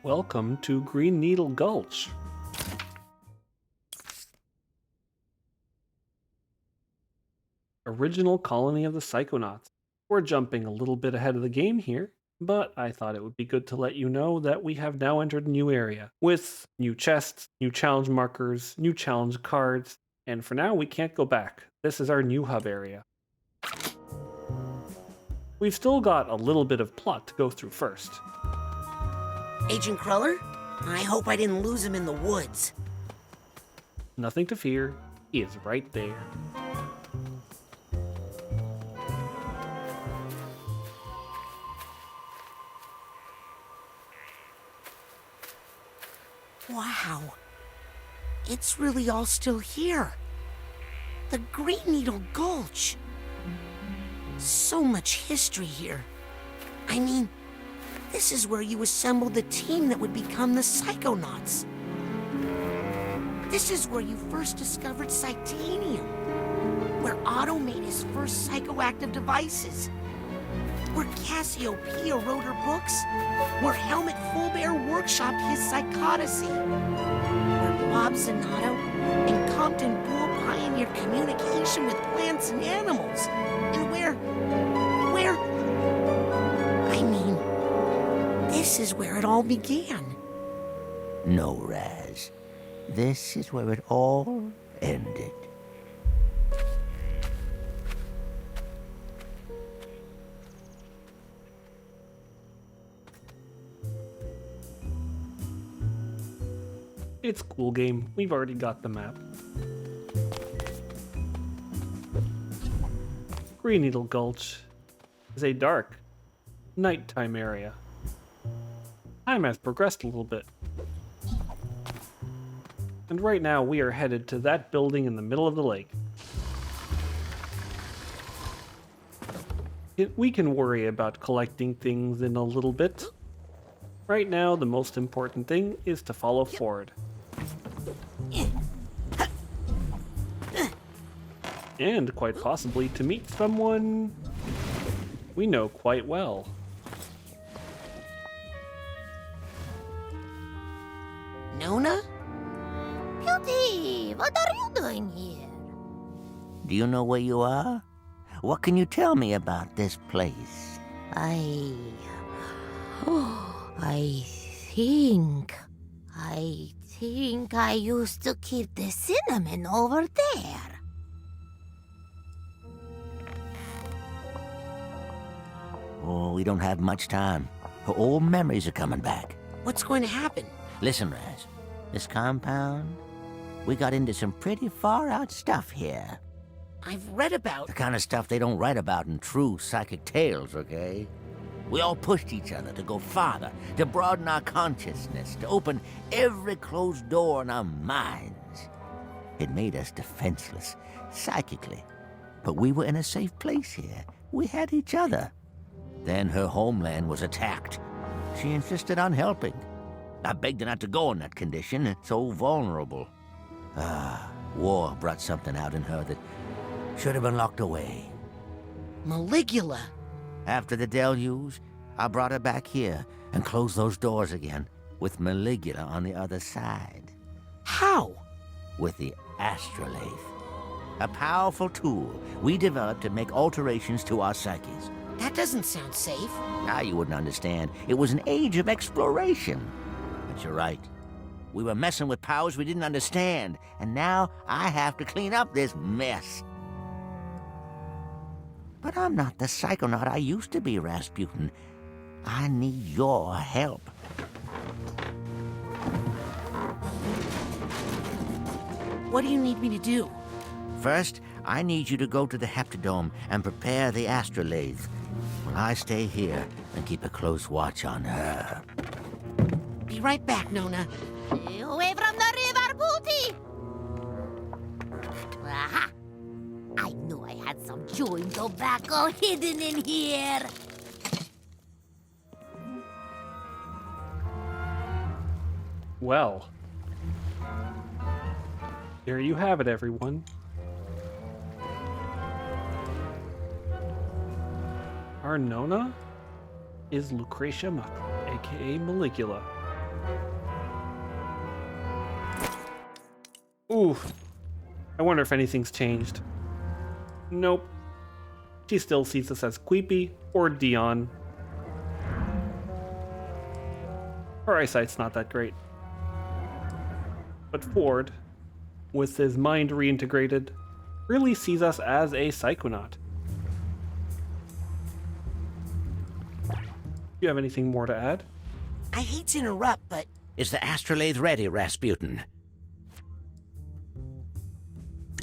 Welcome to Green Needle Gulch. Original colony of the Psychonauts. We're jumping a little bit ahead of the game here, but I thought it would be good to let you know that we have now entered a new area with new chests, new challenge markers, new challenge cards, and for now we can't go back. This is our new hub area. We've still got a little bit of plot to go through first. Agent Cruller? I hope I didn't lose him in the woods. Nothing to fear, he is right there. Wow. It's really all still here. The Green Needle Gulch. So much history here. I mean, this is where you assembled the team that would become the Psychonauts. This is where you first discovered Psytanium. Where Otto made his first psychoactive devices. Where Cassiopeia wrote her books. Where Helmut Fullbear workshopped his psychodicy. Where Bob Zanato and Compton Bull pioneered communication with plants and animals. And I mean, this is where it all began. No, Raz. This is where it all ended. It's a cool game, we've already got the map. Green Needle Gulch is a dark, nighttime area. Time has progressed a little bit. And right now we are headed to that building in the middle of the lake. We can worry about collecting things in a little bit. Right now the most important thing is to follow forward. And quite possibly to meet someone we know quite well. Nona? Beauty, what are you doing here? Do you know where you are? What can you tell me about this place? I think I used to keep the cinnamon over there. Oh, we don't have much time. Her old memories are coming back. What's going to happen? Listen, Raz. This compound, we got into some pretty far-out stuff here. I've read about... The kind of stuff they don't write about in true psychic tales, okay? We all pushed each other to go farther, to broaden our consciousness, to open every closed door in our minds. It made us defenseless, psychically. But we were in a safe place here. We had each other. Then her homeland was attacked. She insisted on helping. I begged her not to go in that condition, so vulnerable. War brought something out in her that should have been locked away. Maligula. After the deluge, I brought her back here and closed those doors again, with Maligula on the other side. How? With the astrolabe. A powerful tool we developed to make alterations to our psyches. That doesn't sound safe. Now you wouldn't understand. It was an age of exploration. But you're right. We were messing with powers we didn't understand, and now I have to clean up this mess. But I'm not the psychonaut I used to be, Rasputin. I need your help. What do you need me to do? First, I need you to go to the Heptadome and prepare the astrolabe. While I stay here and keep a close watch on her. Be right back, Nona. Away from the river, Booty! Aha! I knew I had some chewing tobacco hidden in here. Well, there you have it, everyone. Our Nona is Lucretia Muck, aka Maligula. Ooh, I wonder if anything's changed. Nope. She still sees us as Queepy or Dion. Her eyesight's not that great. But Ford, with his mind reintegrated, really sees us as a Psychonaut. Do you have anything more to add? I hate to interrupt, but Is the astrolabe ready, Rasputin?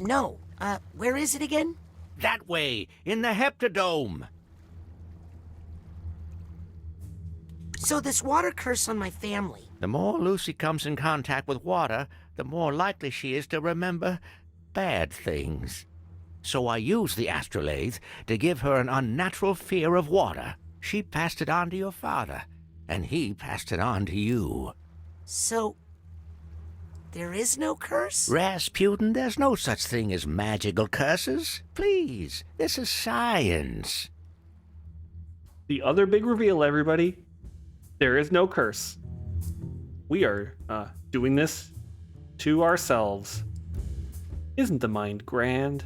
no. Where is it again? That way, in the Heptadome. So this water curse on my family. The more Lucy comes in contact with water, the more likely she is to remember bad things. So I used the astrolabe to give her an unnatural fear of water. She passed it on to your father, and he passed it on to you. So there is no curse? Rasputin, there's no such thing as magical curses. Please, this is science. The other big reveal, everybody. There is no curse. We are doing this to ourselves. Isn't the mind grand?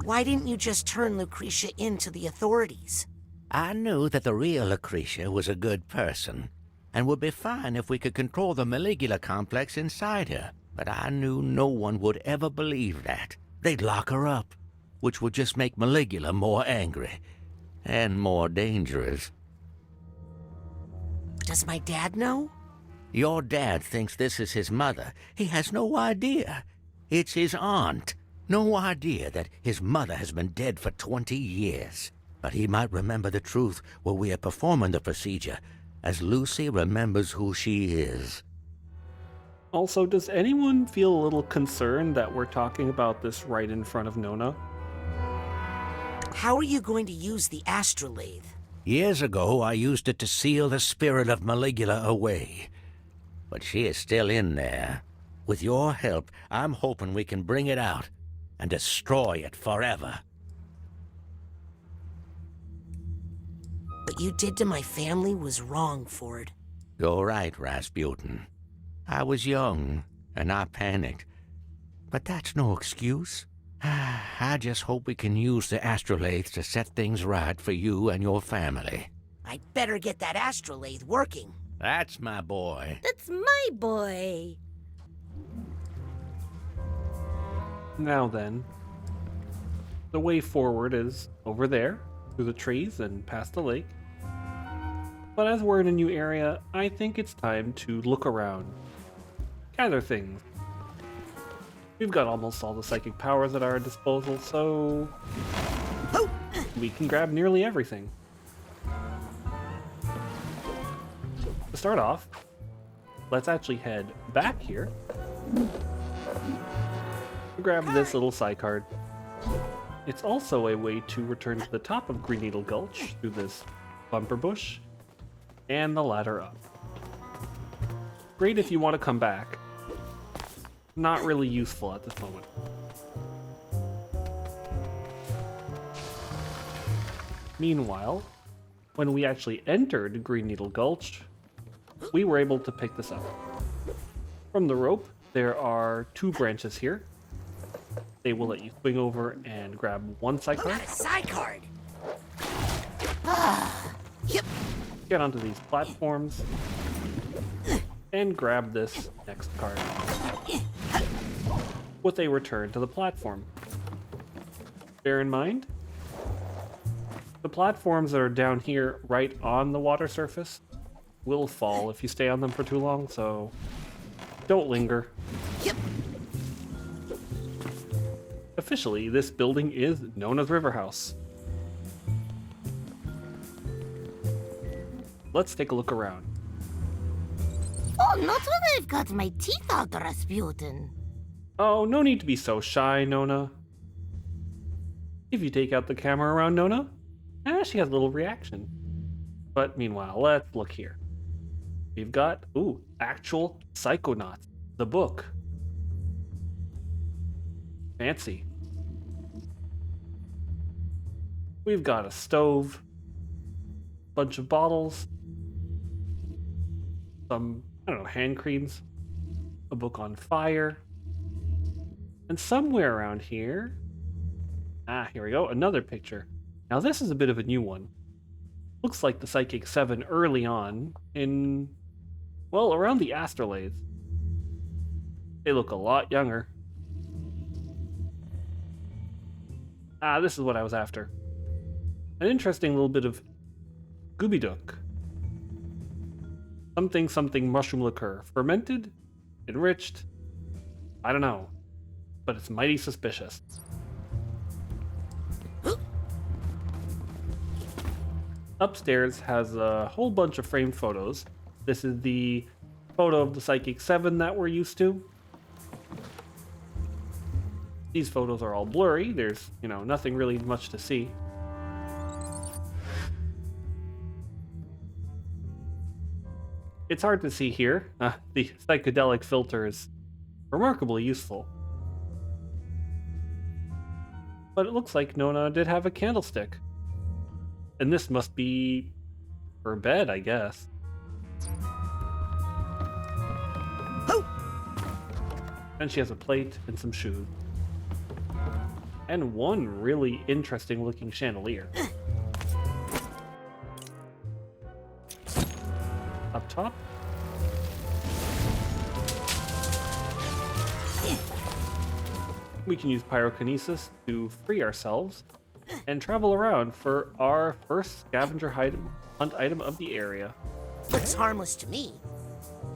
Why didn't you just turn Lucretia in to the authorities? I knew that the real Lucretia was a good person, and would be fine if we could control the Maligula complex inside her. But I knew no one would ever believe that. They'd lock her up, which would just make Maligula more angry and more dangerous. Does my dad know? Your dad thinks this is his mother. He has no idea. It's his aunt. No idea that his mother has been dead for 20 years. But he might remember the truth while we are performing the procedure, as Lucy remembers who she is. Also, does anyone feel a little concerned that we're talking about this right in front of Nona? How are you going to use the astrolabe? Years ago, I used it to seal the spirit of Maligula away. But she is still in there. With your help, I'm hoping we can bring it out and destroy it forever. What you did to my family was wrong, Ford. You're right, Rasputin. I was young, and I panicked. But that's no excuse. I just hope we can use the astrolabe to set things right for you and your family. I'd better get that astrolabe working. That's my boy. That's my boy. Now then, the way forward is over there, through the trees and past the lake. But as we're in a new area, I think it's time to look around. Gather things. We've got almost all the psychic powers at our disposal, so we can grab nearly everything. To start off, let's actually head back here to grab this little side card. It's also a way to return to the top of Green Needle Gulch through this bumper bush and the ladder up. Great if you want to come back. Not really useful at this moment. Meanwhile, when we actually entered Green Needle Gulch, we were able to pick this up. From the rope, there are 2 branches here. They will let you swing over and grab one side I card. got a side card. Yep. Get onto these platforms and grab this next card with a return to the platform. Bear in mind, the platforms that are down here right on the water surface will fall if you stay on them for too long, so don't linger. Yep. Officially, this building is Nona's River House. Let's take a look around. Oh, not when I've got my teeth out, Rasputin. Oh, no need to be so shy, Nona. If you take out the camera around Nona, she has a little reaction. But meanwhile, let's look here. We've got, actual Psychonauts, the book. Fancy. We've got a stove, bunch of bottles, some, I don't know, hand creams, a book on fire, and somewhere around here, here we go, another picture. Now this is a bit of a new one. Looks like the Psychic 7 early on in, well, around the astrolades. They look a lot younger. This is what I was after. An interesting little bit of Gooby-Duk. Something mushroom liqueur. Fermented? Enriched? I don't know. But it's mighty suspicious. Upstairs has a whole bunch of framed photos. This is the photo of the Psychic 7 that we're used to. These photos are all blurry. There's, nothing really much to see. It's hard to see here. The psychedelic filter is remarkably useful. But it looks like Nona did have a candlestick. And this must be her bed, I guess. And she has a plate and some shoes. And one really interesting looking chandelier. Up top. We can use pyrokinesis to free ourselves and travel around for our first scavenger hunt item of the area. Looks harmless to me,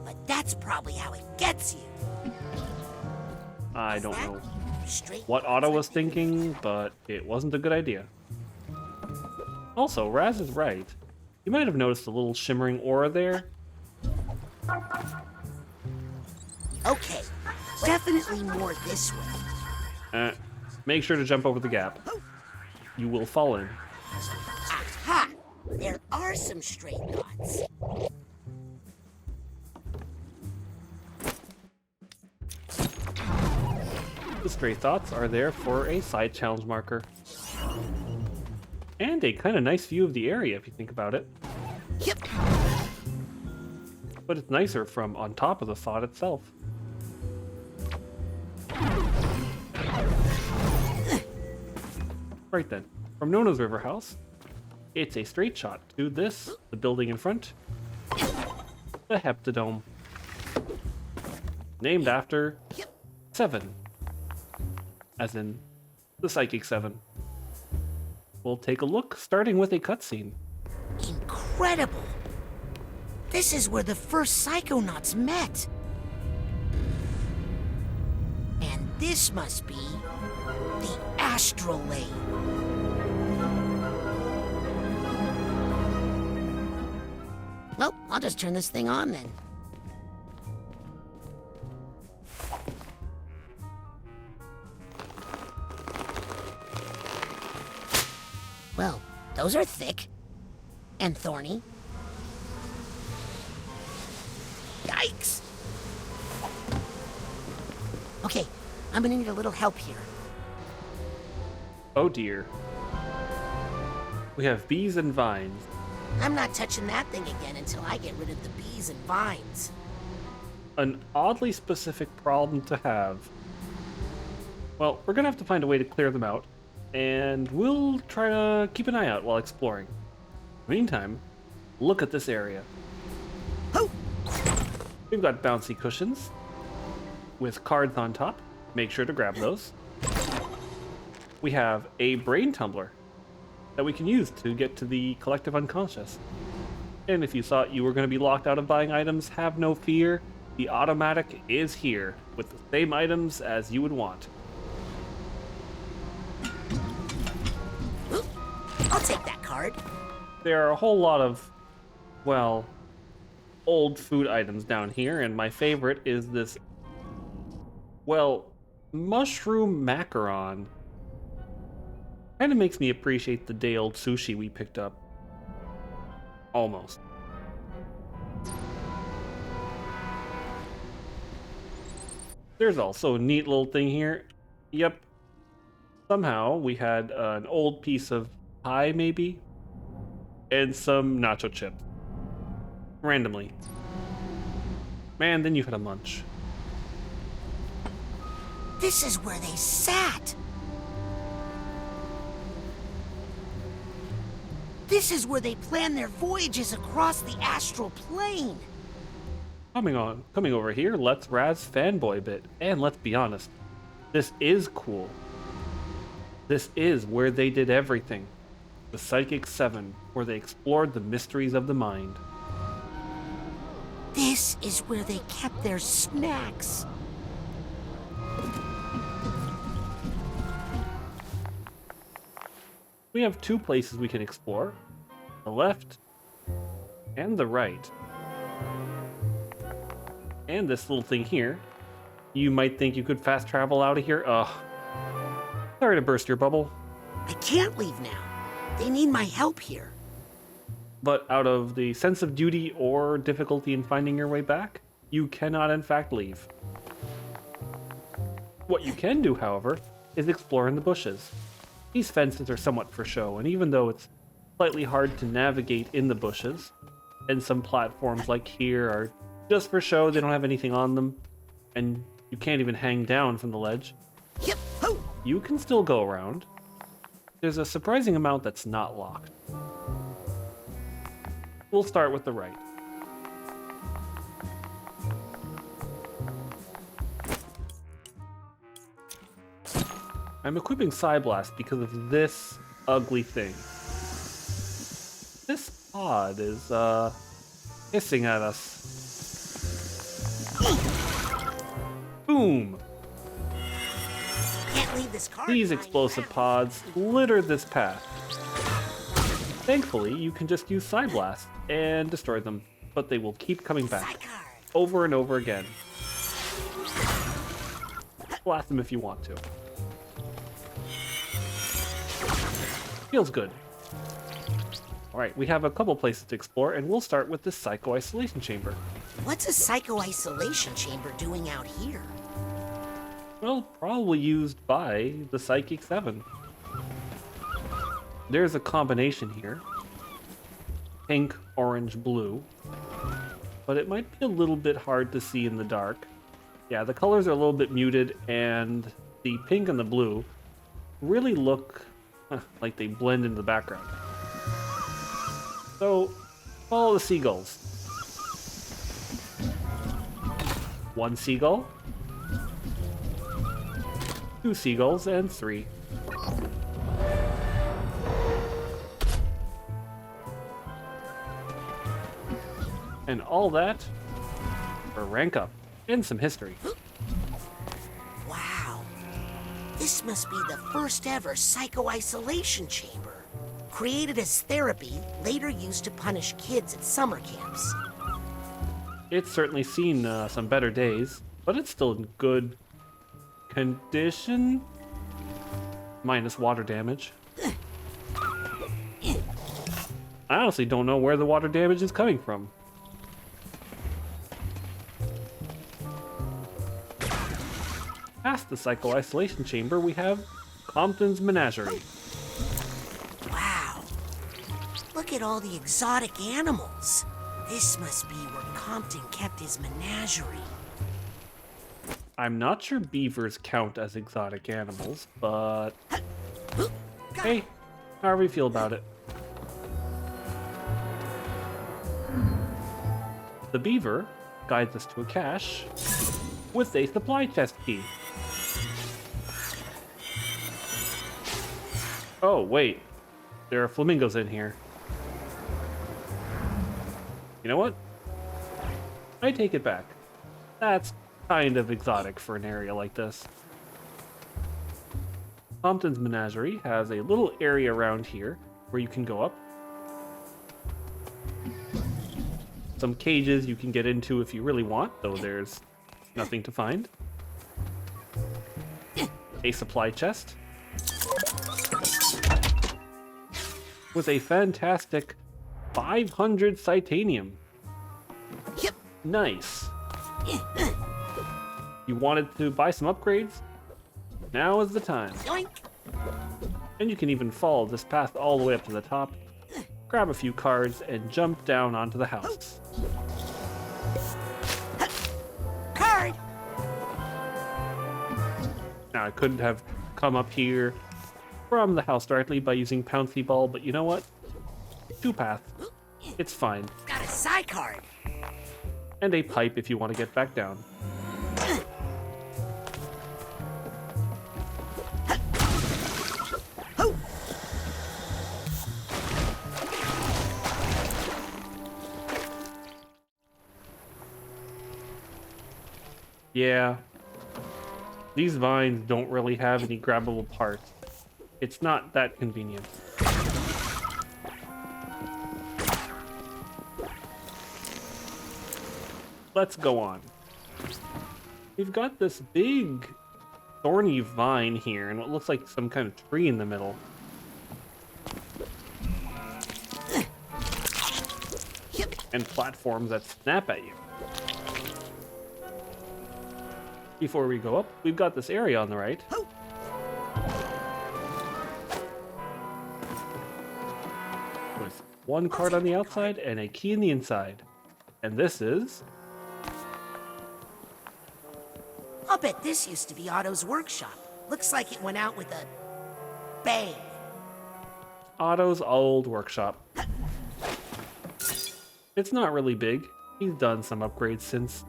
but that's probably how it gets you. I don't know Straight what Otto was thinking, but it wasn't a good idea. Also, Raz is right. You might have noticed a little shimmering aura there. Okay, definitely more this way. Make sure to jump over the gap. You will fall in. Aha! There are some straight dots. The stray thoughts are there for a side challenge marker. And a kind of nice view of the area if you think about it. Yep. But it's nicer from on top of the thought itself. Right then, from Nona's River House, it's a straight shot to this, the building in front, the Heptadome. Named after 7, as in the Psychic 7. We'll take a look, starting with a cutscene. Incredible! This is where the first Psychonauts met. And this must be the astrolabe. Well, I'll just turn this thing on then. Well, those are thick. And thorny. Yikes! Okay, I'm gonna need a little help here. Oh dear. We have bees and vines. I'm not touching that thing again until I get rid of the bees and vines. An oddly specific problem to have. Well, we're gonna have to find a way to clear them out, and we'll try to keep an eye out while exploring. Meantime, look at this area. Oh! We've got bouncy cushions with cards on top. Make sure to grab those. We have a brain tumbler that we can use to get to the collective unconscious. And if you thought you were going to be locked out of buying items, have no fear. The automatic is here with the same items as you would want. I'll take that card. There are a whole lot of, well, old food items down here, and my favorite is this, well, mushroom macaron. Kind of makes me appreciate the day-old sushi we picked up. Almost. There's also a neat little thing here. Yep. Somehow we had an old piece of pie, maybe, and some nacho chips. Randomly. Man, then you had a munch. This is where they sat. This is where they planned their voyages across the astral plane. Coming over here, let's Raz fanboy a bit. And let's be honest, this is cool. This is where they did everything. The Psychic 7, where they explored the mysteries of the mind. This is where they kept their snacks. We have two places we can explore. The left and the right. And this little thing here. You might think you could fast travel out of here. Ugh. Sorry to burst your bubble. I can't leave now. They need my help here. But out of the sense of duty or difficulty in finding your way back, you cannot in fact leave. What you can do, however, is explore in the bushes. These fences are somewhat for show, and even though it's slightly hard to navigate in the bushes, and some platforms like here are just for show, they don't have anything on them, and you can't even hang down from the ledge, Yep. Ho! you can still go around. There's a surprising amount that's not locked. We'll start with the right. I'm equipping Psyblast because of this ugly thing. This pod is, hissing at us. Boom! Can't leave this car. These explosive pods litter this path. Thankfully, you can just use Psyblast and destroy them, but they will keep coming back over and over again. Blast them if you want to. Feels good. Alright, we have a couple places to explore, and we'll start with this Psycho-Isolation Chamber. What's a psycho-isolation chamber doing out here? Well, probably used by the Psychic 7. There's a combination here. Pink, orange, blue. But it might be a little bit hard to see in the dark. Yeah, the colors are a little bit muted, and the pink and the blue really look like they blend into the background. So, follow the seagulls. One seagull, two seagulls, and three. And all that for rank up and some history. Wow. This must be the first ever psycho-isolation chamber. Created as therapy, later used to punish kids at summer camps. It's certainly seen some better days, but it's still in good condition. Minus water damage. I honestly don't know where the water damage is coming from. Past the Psycho-Isolation Chamber, we have Compton's Menagerie. Wow. Look at all the exotic animals. This must be where Compton kept his menagerie. I'm not sure beavers count as exotic animals, but hey, however you feel about it. The beaver guides us to a cache with a supply chest key. Oh, wait. There are flamingos in here. You know what? I take it back. That's kind of exotic for an area like this. Compton's Menagerie has a little area around here where you can go up. Some cages you can get into if you really want, though there's nothing to find. A supply chest. With a fantastic 500 Titanium. Yep. Nice. You wanted to buy some upgrades? Now is the time. Yoink. And you can even follow this path all the way up to the top, grab a few cards, and jump down onto the house. Now, I could have come up here from the house directly by using Pouncy Ball, but you know what? Two paths. It's fine. Got a Psy card. And a pipe if you want to get back down. Yeah. These vines don't really have any grabbable parts. It's not that convenient. Let's go on. We've got this big thorny vine here and what looks like some kind of tree in the middle. And platforms that snap at you. Before we go up, we've got this area on the right. With one card on the outside and a key in the inside. And this is... I'll bet this used to be Otto's workshop. Looks like it went out with a bang. Otto's old workshop. It's not really big. He's done some upgrades since.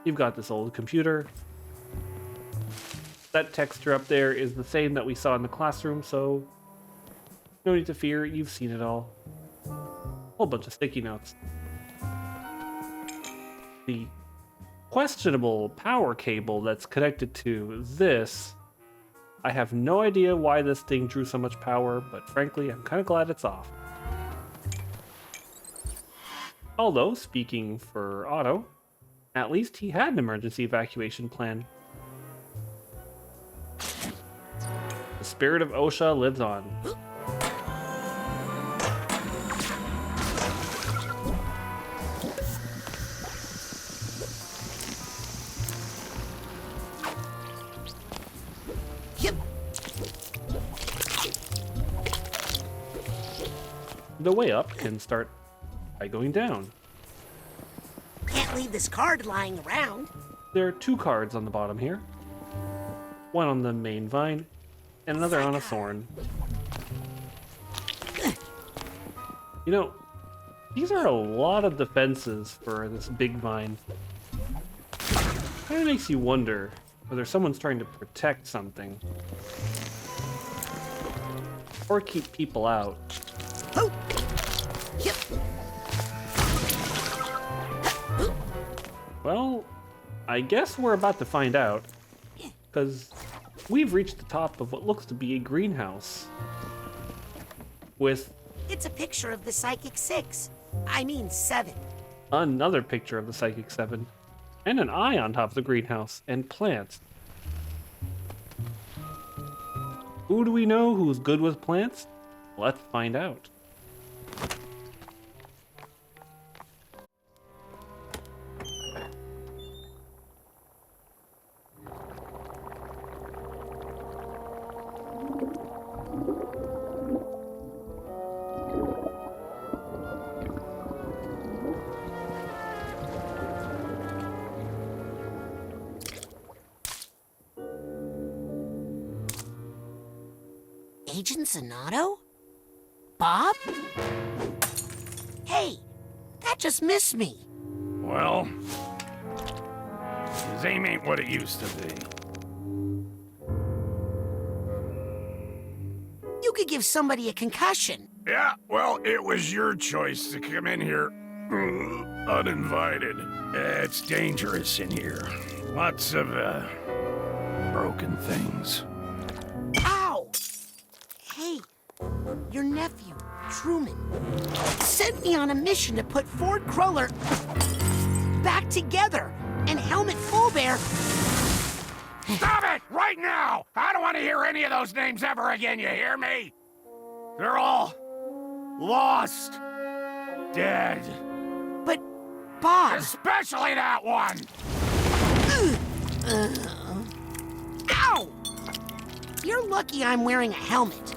You've got this old computer. That texture up there is the same that we saw in the classroom, so no need to fear, you've seen it all. Whole bunch of sticky notes. The questionable power cable that's connected to this, I have no idea why this thing drew so much power, but frankly, I'm kind of glad it's off. Although, speaking for Otto, at least he had an emergency evacuation plan. The spirit of OSHA lives on. Yep. The way up can start by going down. Can't leave this card lying around. There are two cards on the bottom here. One on the main vine, and another on a thorn. You know, these are a lot of defenses for this big vine. Kind of makes you wonder whether someone's trying to protect something. Or keep people out. Oh. Yep. Well, I guess we're about to find out, because we've reached the top of what looks to be a greenhouse. With It's a picture of the Psychic 6. I mean 7. another picture of the Psychic 7, and an eye on top of the greenhouse, and plants. Who do we know who's good with plants? Let's find out. Agent Zanotto? Bob? Hey, that just missed me. Well, his aim ain't what it used to be. You could give somebody a concussion. Yeah, well, it was your choice to come in here uninvited. It's dangerous in here. Lots of, broken things. Ow! Hey, your nephew, Truman, sent me on a mission to put Ford Cruller back together, and Helmet Fullbear... Stop it! Right now! I don't want to hear any of those names ever again, you hear me? They're all lost. Dead. But, Bob... Especially that one! Ow! You're lucky I'm wearing a helmet.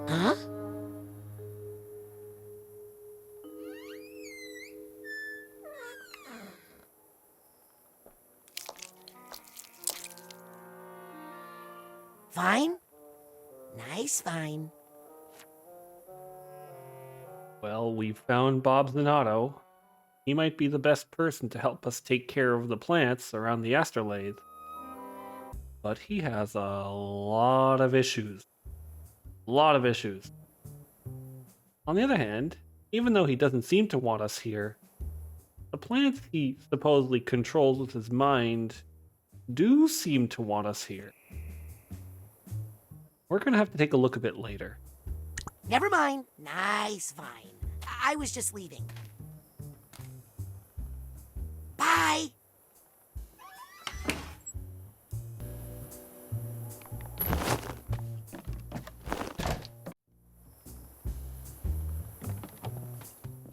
Huh? Fine? Nice fine. Well, we've found Bob's and Otto. He might be the best person to help us take care of the plants around the astrolabe. But he has a lot of issues. A lot of issues. On the other hand, even though he doesn't seem to want us here, the plants he supposedly controls with his mind do seem to want us here. We're gonna have to take a look a bit later. Never mind. Nice fine. I was just leaving. Bye!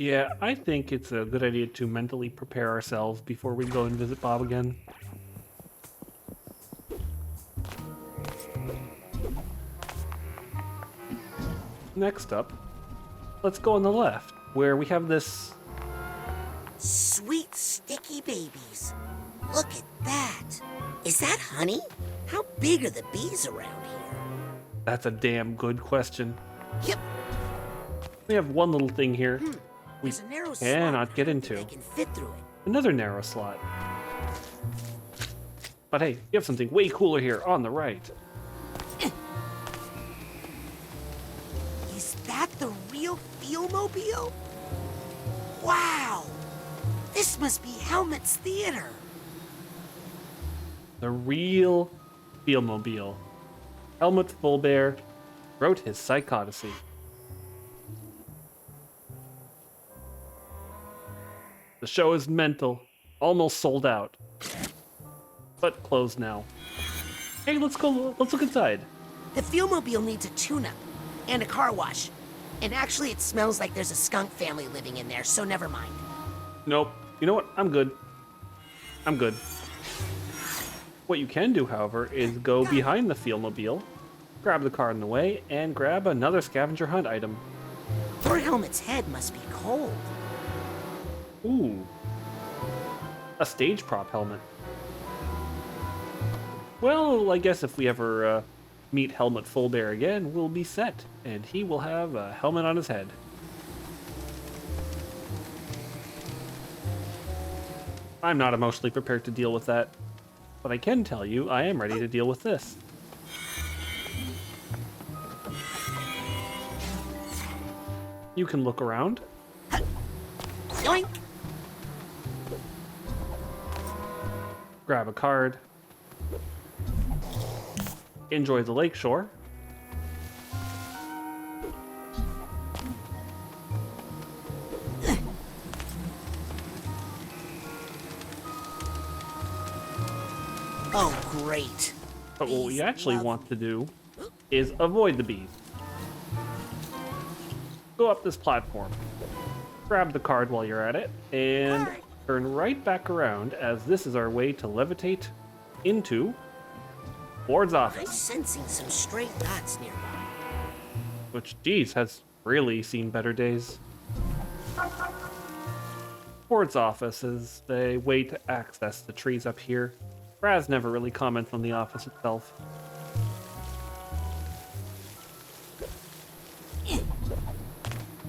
Yeah, I think it's a good idea to mentally prepare ourselves before we go and visit Bob again. Next up, let's go on the left, where we have this... Sweet, sticky babies. Look at that. Is that honey? How big are the bees around here? That's a damn good question. Yep. We have one little thing here we There's a narrow slot cannot get behind it. into. They can fit through it. Another narrow slot. But hey, you have something way cooler here on the right. Is that the real Feel-mobile? Wow! This must be Helmet's theater. The real Feel-mobile. Helmut Fullbear wrote his Psychodyssey. The show is mental, almost sold out, but closed now. Hey, let's look inside. The Feel-mobile needs a tune-up and a car wash. And actually, it smells like there's a skunk family living in there, so never mind. Nope. You know what? I'm good. I'm good. What you can do, however, is go behind the Feel-mobile, grab the car in the way, and grab another scavenger hunt item. Poor Helmet's head must be cold. Ooh. A stage prop helmet. Well, I guess if we ever meet Helmut Fullbear again, we'll be set, and he will have a helmet on his head. I'm not emotionally prepared to deal with that, but I can tell you I am ready to deal with this. You can look around. Yoink! Grab a card. Enjoy the lakeshore. Oh, great. But what we Bees actually love- want to do is avoid the bees. Go up this platform. Grab the card while you're at it, and turn right back around, as this is our way to levitate into Ford's I'm office, sensing some stray thoughts nearby. which, geez, has really seen better days. Ford's office is a way to access the trees up here. Raz never really comments on the office itself.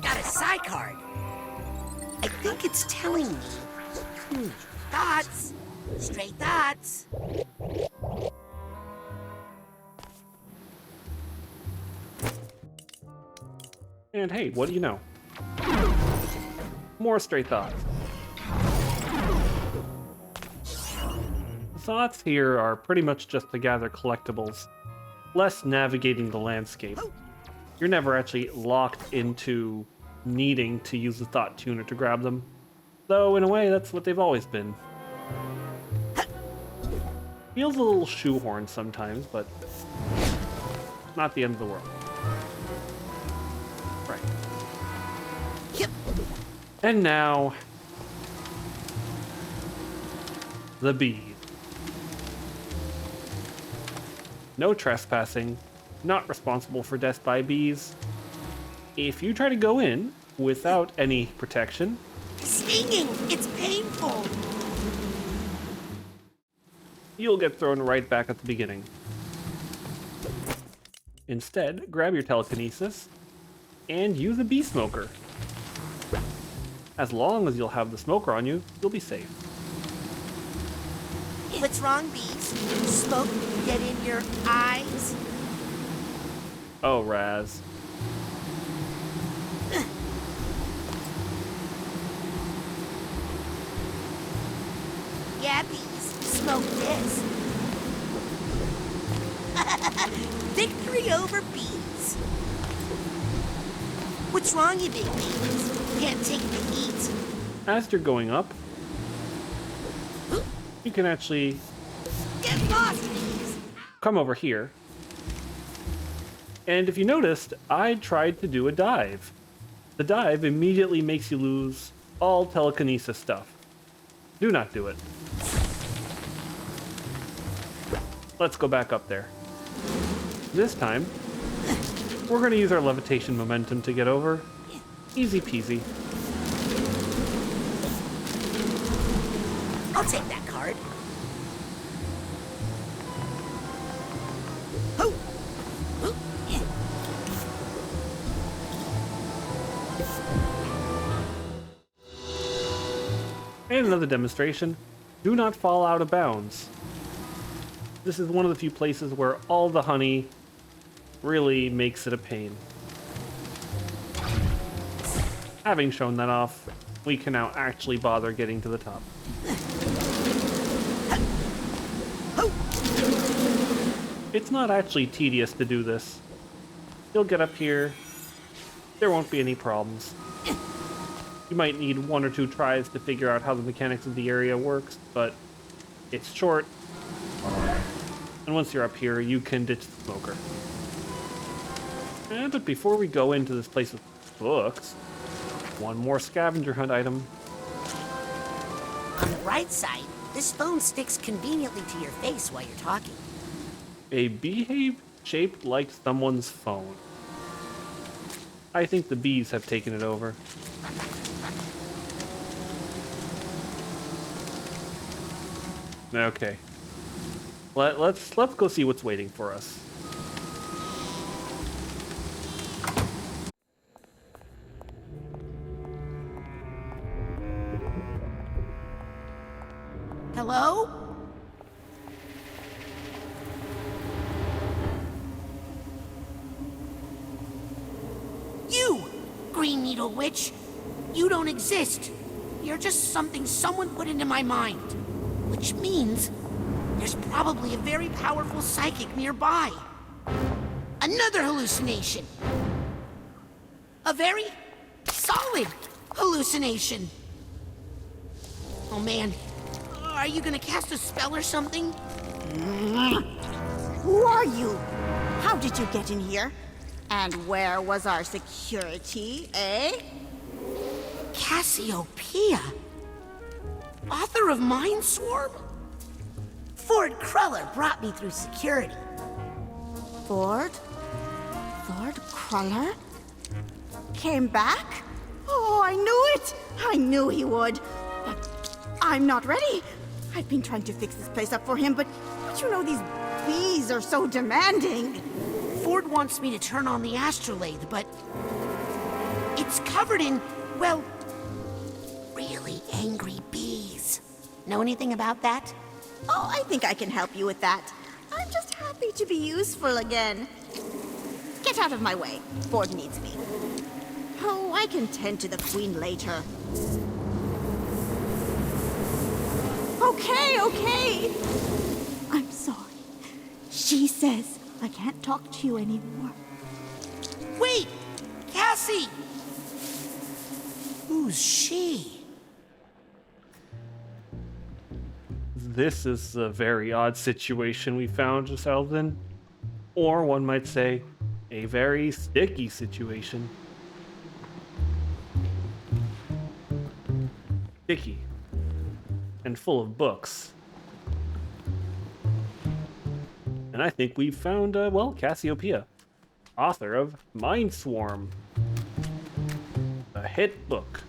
Got a psi card. I think it's telling me. Thoughts. Stray thoughts. And hey, what do you know? More stray thoughts. Thoughts here are pretty much just to gather collectibles, less navigating the landscape. You're never actually locked into needing to use the thought tuner to grab them, though in a way that's what they've always been. Feels a little shoehorned sometimes, but not the end of the world. Right. Yep. And now, the bees. No trespassing, not responsible for death by bees. If you try to go in without any protection, Stinging. It's painful. you'll get thrown right back at the beginning. Instead, grab your telekinesis and use a bee smoker. As long as you'll have the smoker on you, you'll be safe. What's wrong, bees? Smoke get in your eyes? Oh, Raz. Yeah, bees. Smoke this. Victory over bees. What's wrong, you big bees? Can't take the heat. As you're going up, you can actually Get lost, bees. come over here. And if you noticed, I tried to do a dive. The dive immediately makes you lose all telekinesis stuff. Do not do it. Let's go back up there. This time, we're going to use our levitation momentum to get over. Easy peasy. I'll take that card. Ho! Ho! Yeah. And another demonstration. Do not fall out of bounds. This is one of the few places where all the honey really makes it a pain. Having shown that off, we can now actually bother getting to the top. It's not actually tedious to do this. You'll get up here, there won't be any problems. You might need 1 or 2 tries to figure out how the mechanics of the area works, but it's short. And once you're up here, you can ditch the smoker. But before we go into this place with books, one more scavenger hunt item. On the bright side, this phone sticks conveniently to your face while you're talking. A bee-lieve shaped like someone's phone. I think the bees have taken it over. Okay. Let's go see what's waiting for us. Hello? You, Green Needle Witch. You don't exist. You're just something someone put into my mind. Which means there's probably a very powerful psychic nearby. Another hallucination. A very solid hallucination. Oh man, are you gonna cast a spell or something? Who are you? How did you get in here? And where was our security, eh? Cassiopeia? Author of Mindswarm? Ford Cruller brought me through security. Ford? Ford Cruller? Came back? Oh, I knew it! I knew he would. But I'm not ready. I've been trying to fix this place up for him, but you know these bees are so demanding. Ford wants me to turn on the astrolabe, but it's covered in, well, really angry bees. Know anything about that? Oh, I think I can help you with that. I'm just happy to be useful again. Get out of my way. Ford needs me. Oh, I can tend to the Queen later. Okay. I'm sorry. She says I can't talk to you anymore. Wait! Cassie! Who's she? This is a very odd situation we found ourselves in. Or one might say, a very sticky situation. Sticky. And full of books. And I think we've found, Cassiopeia, author of Mindswarm, a hit book.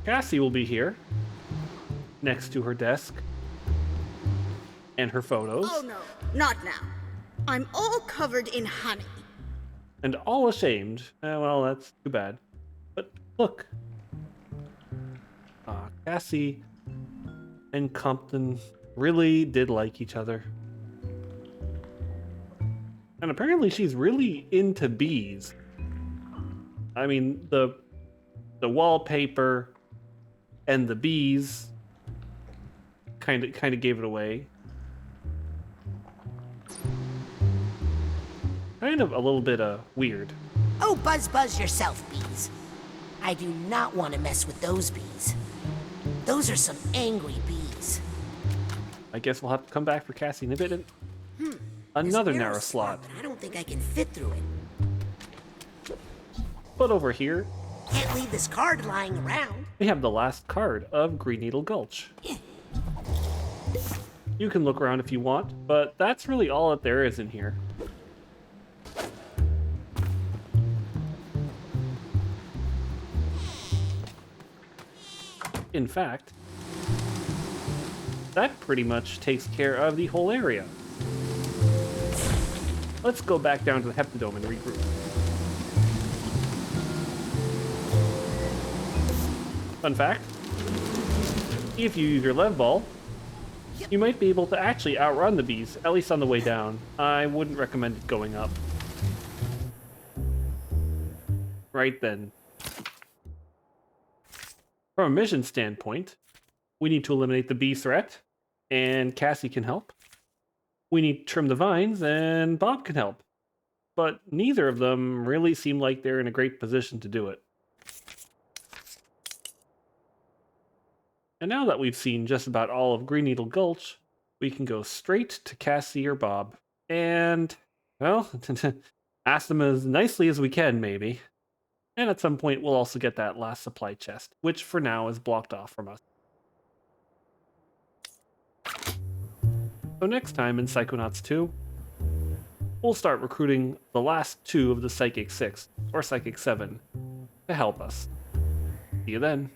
Cassie will be here, next to her desk, and her photos. Oh no, not now. I'm all covered in honey. And all ashamed. Well, that's too bad. But look. Cassie and Compton really did like each other. And apparently she's really into bees. I mean, the wallpaper and the bees kind of gave it away. Kind of a little bit weird. Oh, buzz yourself, bees. I do not want to mess with those bees. Those are some angry bees. I guess we'll have to come back for Cassie in a bit. There's Another a narrow slot. but I don't think I can fit through it. But over here, Can't leave this card lying around. we have the last card of Green Needle Gulch. You can look around if you want, but that's really all that there is in here. In fact, that pretty much takes care of the whole area. Let's go back down to the Heptadome and regroup. Fun fact, if you use your lev ball, you might be able to actually outrun the bees, at least on the way down. I wouldn't recommend it going up. Right then. From a mission standpoint, we need to eliminate the bee threat, and Cassie can help. We need to trim the vines, and Bob can help. But neither of them really seem like they're in a great position to do it. And now that we've seen just about all of Green Needle Gulch, we can go straight to Cassie or Bob. And, well, ask them as nicely as we can, maybe. And at some point, we'll also get that last supply chest, which for now is blocked off from us. So next time in Psychonauts 2, we'll start recruiting the last two of the Psychic 6, or Psychic 7, to help us. See you then.